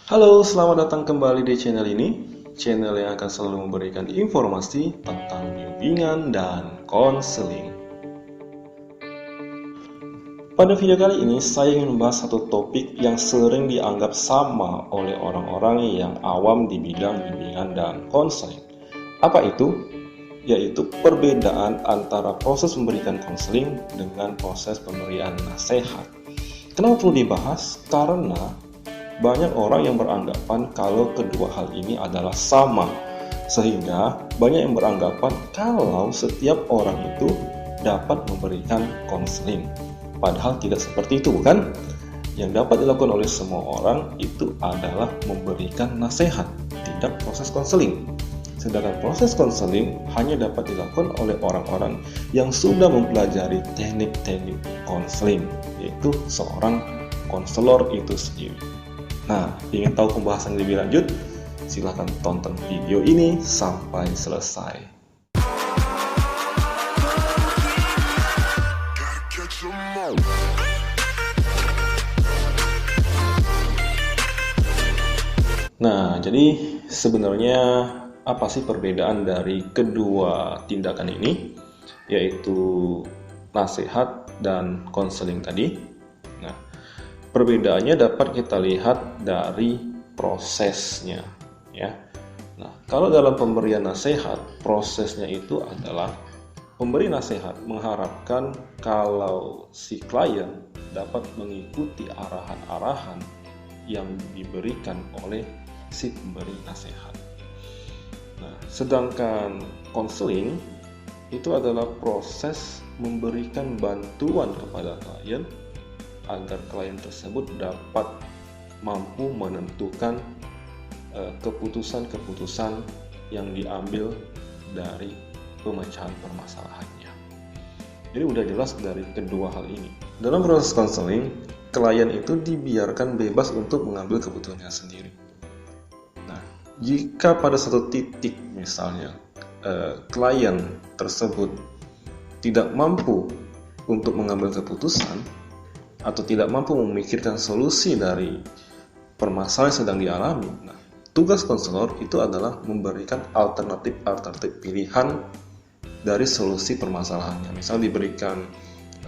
Halo, selamat datang kembali di channel ini. Channel yang akan selalu memberikan informasi tentang bimbingan dan konseling. Pada video kali ini, saya ingin membahas satu topik yang sering dianggap sama oleh orang-orang yang awam di bidang bimbingan dan konseling. Apa itu? Yaitu perbedaan antara proses memberikan konseling dengan proses pemberian nasihat. Kenapa perlu dibahas? Karena banyak orang yang beranggapan kalau kedua hal ini adalah sama, sehingga banyak yang beranggapan kalau setiap orang itu dapat memberikan konseling. Padahal tidak seperti itu, bukan? Yang dapat dilakukan oleh semua orang itu adalah memberikan nasihat, tidak proses konseling. Sedangkan proses konseling hanya dapat dilakukan oleh orang-orang yang sudah mempelajari teknik-teknik konseling, yaitu seorang konselor itu sendiri. Nah, ingin tahu pembahasan lebih lanjut? Silahkan tonton video ini sampai selesai. Nah, jadi sebenarnya apa sih perbedaan dari kedua tindakan ini? Yaitu nasihat dan konseling tadi. Nah, perbedaannya dapat kita lihat dari prosesnya, ya. Nah, kalau dalam pemberian nasihat, prosesnya itu adalah pemberi nasihat mengharapkan kalau si klien dapat mengikuti arahan-arahan yang diberikan oleh si pemberi nasihat. Nah, sedangkan konseling itu adalah proses memberikan bantuan kepada klien agar klien tersebut dapat mampu menentukan keputusan-keputusan yang diambil dari pemecahan permasalahannya. Jadi udah jelas dari kedua hal ini. Dalam proses konseling, klien itu dibiarkan bebas untuk mengambil keputusannya sendiri. Nah, jika pada satu titik misalnya klien tersebut tidak mampu untuk mengambil keputusan atau tidak mampu memikirkan solusi dari permasalahan yang sedang dialami. Nah, tugas konselor itu adalah memberikan alternatif pilihan dari solusi permasalahannya. Misal diberikan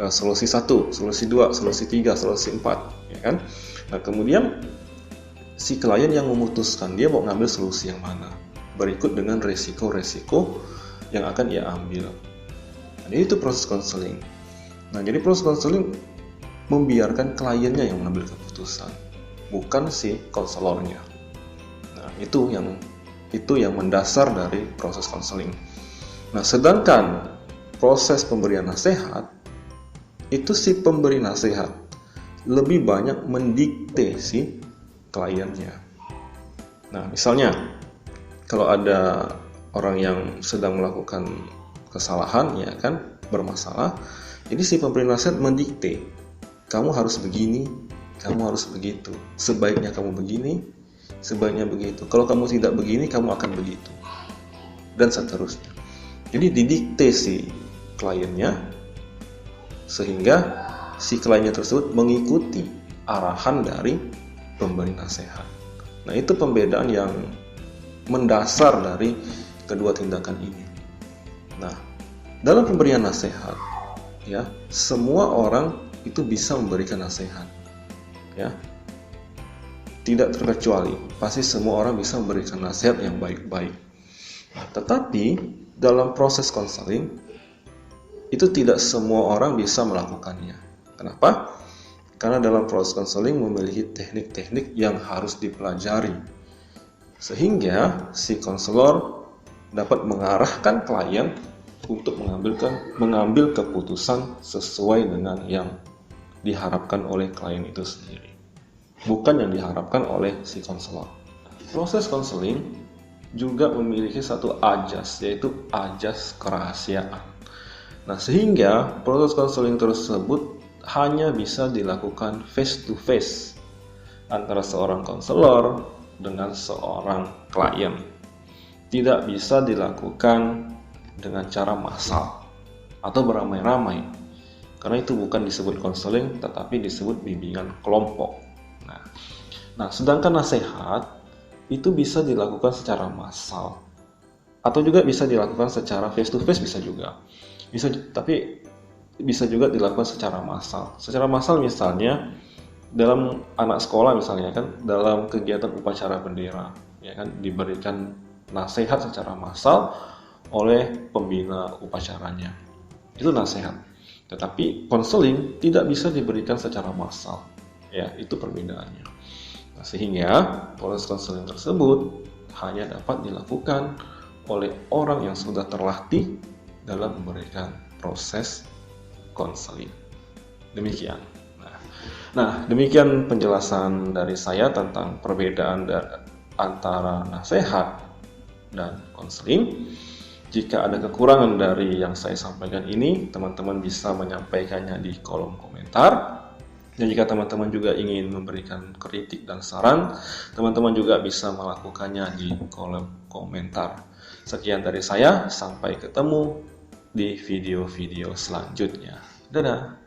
solusi 1, solusi 2, solusi 3, solusi 4, ya kan? Nah, kemudian si klien yang memutuskan dia mau ngambil solusi yang mana, berikut dengan resiko-resiko yang akan ia ambil. Nah, itu proses konseling. Nah, jadi proses konseling membiarkan kliennya yang mengambil keputusan, bukan si konselornya. Nah, itu yang mendasar dari proses konseling. Nah, sedangkan proses pemberian nasihat itu si pemberi nasihat lebih banyak mendikte si kliennya. Nah, misalnya kalau ada orang yang sedang melakukan kesalahan, ya kan, bermasalah, jadi si pemberi nasihat mendikte, kamu harus begini, kamu harus begitu. Sebaiknya kamu begini, sebaiknya begitu. Kalau kamu tidak begini, kamu akan begitu. Dan seterusnya. Jadi didikte si kliennya, sehingga si kliennya tersebut mengikuti arahan dari pemberi nasihat. Nah, itu pembedaan yang mendasar dari kedua tindakan ini. Nah, dalam pemberian nasihat, ya, semua orang itu bisa memberikan nasihat, ya, tidak terkecuali, pasti semua orang bisa memberikan nasihat yang baik-baik. Tetapi dalam proses konseling itu tidak semua orang bisa melakukannya. Kenapa? Karena dalam proses konseling memiliki teknik-teknik yang harus dipelajari, sehingga si konselor dapat mengarahkan klien untuk mengambil keputusan sesuai dengan yang diharapkan oleh klien itu sendiri, bukan yang diharapkan oleh si konselor. Proses konseling juga memiliki satu ajas, yaitu ajas kerahasiaan. Nah, sehingga proses konseling tersebut hanya bisa dilakukan face to face antara seorang konselor dengan seorang klien. Tidak bisa dilakukan dengan cara massal atau beramai-ramai, karena itu bukan disebut konseling tetapi disebut bimbingan kelompok. Nah, Nah, sedangkan nasihat itu bisa dilakukan secara massal atau juga bisa dilakukan secara face to face, bisa juga. Tapi bisa juga dilakukan secara massal. Secara massal misalnya dalam anak sekolah misalnya kan, dalam kegiatan upacara bendera ya kan, diberikan nasihat secara massal oleh pembina upacaranya. Itu nasihat. Tetapi konseling tidak bisa diberikan secara massal. Ya, itu perbedaannya. Nah, sehingga proses konseling tersebut hanya dapat dilakukan oleh orang yang sudah terlatih dalam memberikan proses konseling. Demikian. Nah, demikian penjelasan dari saya tentang perbedaan antara nasihat dan konseling. Jika ada kekurangan dari yang saya sampaikan ini, teman-teman bisa menyampaikannya di kolom komentar. Dan jika teman-teman juga ingin memberikan kritik dan saran, teman-teman juga bisa melakukannya di kolom komentar. Sekian dari saya, sampai ketemu di video-video selanjutnya. Dadah!